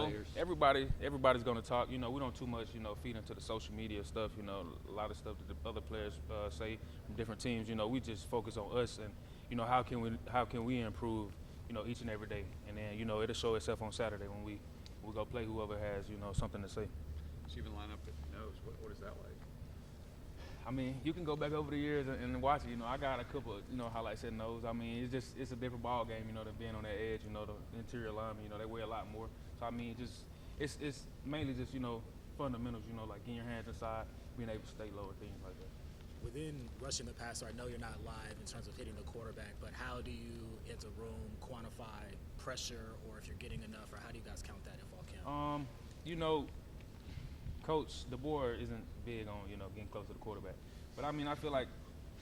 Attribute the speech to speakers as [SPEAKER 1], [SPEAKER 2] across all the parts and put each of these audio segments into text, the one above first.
[SPEAKER 1] players?
[SPEAKER 2] Everybody's going to talk. We don't too much, feed into the social media stuff. A lot of stuff that the other players say from different teams. We just focus on us and, how can we improve, each and every day. And then, it'll show itself on Saturday when we go play whoever has, something to say.
[SPEAKER 1] So you even line up at nose. What is that like?
[SPEAKER 2] I mean, you can go back over the years and watch it. I got a couple of, highlights at nose. I mean, it's a different ball game, than being on that edge. The interior linemen, they weigh a lot more. So I mean, it's mainly just, fundamentals. Like getting your hands inside, being able to stay low, and things like that.
[SPEAKER 3] Within rushing the passer, I know you're not live in terms of hitting the quarterback, but how do you, as a room, quantify pressure, or if you're getting enough, or how do you guys count that if all count?
[SPEAKER 2] Coach, the board isn't big on getting close to the quarterback, but I mean I feel like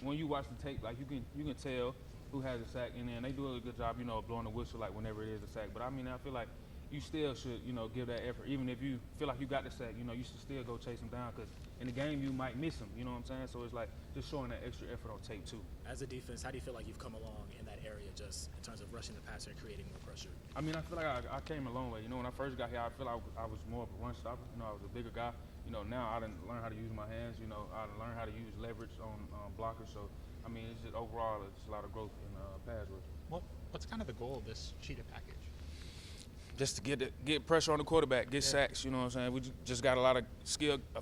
[SPEAKER 2] when you watch the tape, like you can tell who has a sack, and then they do a good job, blowing the whistle like whenever it is a sack. But I mean I feel like you still should give that effort, even if you feel like you got the sack. You should still go chase him down, because in the game you might miss him. You know what I'm saying? So it's like just showing that extra effort on tape too.
[SPEAKER 3] As a defense, how do you feel like you've come along in that area, just in terms of rushing the passer and creating more pressure?
[SPEAKER 2] I mean, I feel like I came a long way. When I first got here, I feel like I was more of a run stopper. I was a bigger guy. Now I didn't learn how to use my hands. I didn't learn how to use leverage on blockers. So, I mean, it's just overall, it's a lot of growth in pass rush.
[SPEAKER 4] What's kind of the goal of this cheetah package?
[SPEAKER 2] Just to get pressure on the quarterback, get sacks. You know what I'm saying? We just got a lot of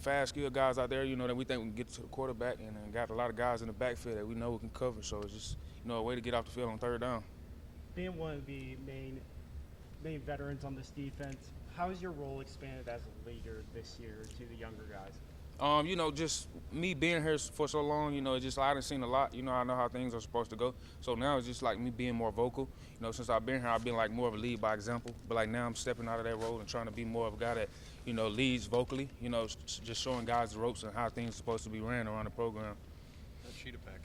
[SPEAKER 2] fast, skilled guys out there. That we think we can get to the quarterback, and then got a lot of guys in the backfield that we know we can cover. So it's just a way to get off the field on third down.
[SPEAKER 5] Being one of the main veterans on this defense, how has your role expanded as a leader this year to the younger guys?
[SPEAKER 2] Just me being here for so long, it's just I done seen a lot. I know how things are supposed to go. So now it's just like me being more vocal. Since I've been here, I've been like more of a lead by example. But like now I'm stepping out of that role and trying to be more of a guy that, leads vocally. Just showing guys the ropes and how things are supposed to be ran around the program.
[SPEAKER 1] That cheetah package.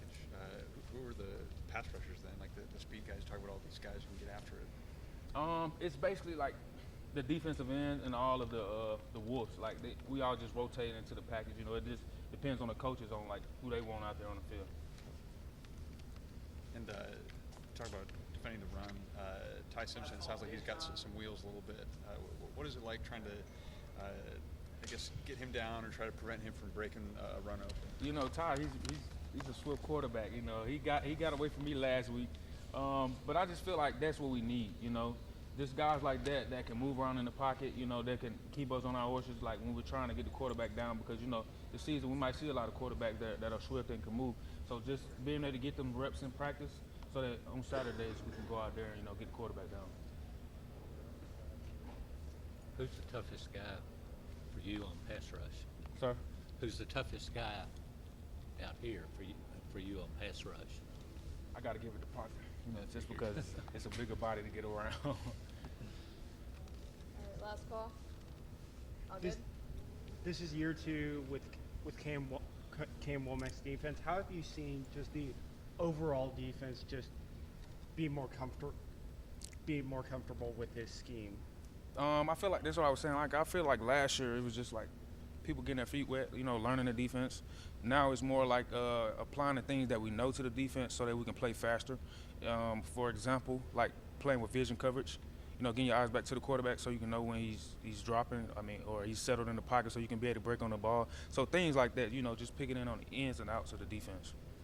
[SPEAKER 1] Who were the pass rushers then? Like the speed guys? Talk about all these guys who can get after it.
[SPEAKER 2] It's basically like the defensive end and all of the wolves. Like we all just rotate into the package. It just depends on the coaches on like who they want out there on the field.
[SPEAKER 1] And talk about defending the run. Ty Simpson sounds like he's got some wheels a little bit. What is it like trying to, I guess, get him down or try to prevent him from breaking a run open?
[SPEAKER 2] Ty, he's a swift quarterback. He got away from me last week, but I just feel like that's what we need. Just guys like that can move around in the pocket, that can keep us on our horses, like when we're trying to get the quarterback down, because, this season we might see a lot of quarterbacks that are swift and can move. So just being able to get them reps in practice so that on Saturdays we can go out there and, get the quarterback down.
[SPEAKER 6] Who's the toughest guy for you on pass rush?
[SPEAKER 2] Sir?
[SPEAKER 6] Who's the toughest guy out here for you on pass rush?
[SPEAKER 2] I got to give it to Parker, just because it's a bigger body to get around.
[SPEAKER 7] All right, last call. All good?
[SPEAKER 5] This is year 2 with Kane Wommack's defense. How have you seen just the overall defense just be more comfortable with his scheme?
[SPEAKER 2] I feel like that's what I was saying. Like I feel like last year it was just like people getting their feet wet, learning the defense. Now it's more like applying the things that we know to the defense so that we can play faster. For example, like playing with vision coverage. Getting your eyes back to the quarterback so you can know when he's dropping, or he's settled in the pocket so you can be able to break on the ball. So things like that, just picking in on the ins and outs of the defense.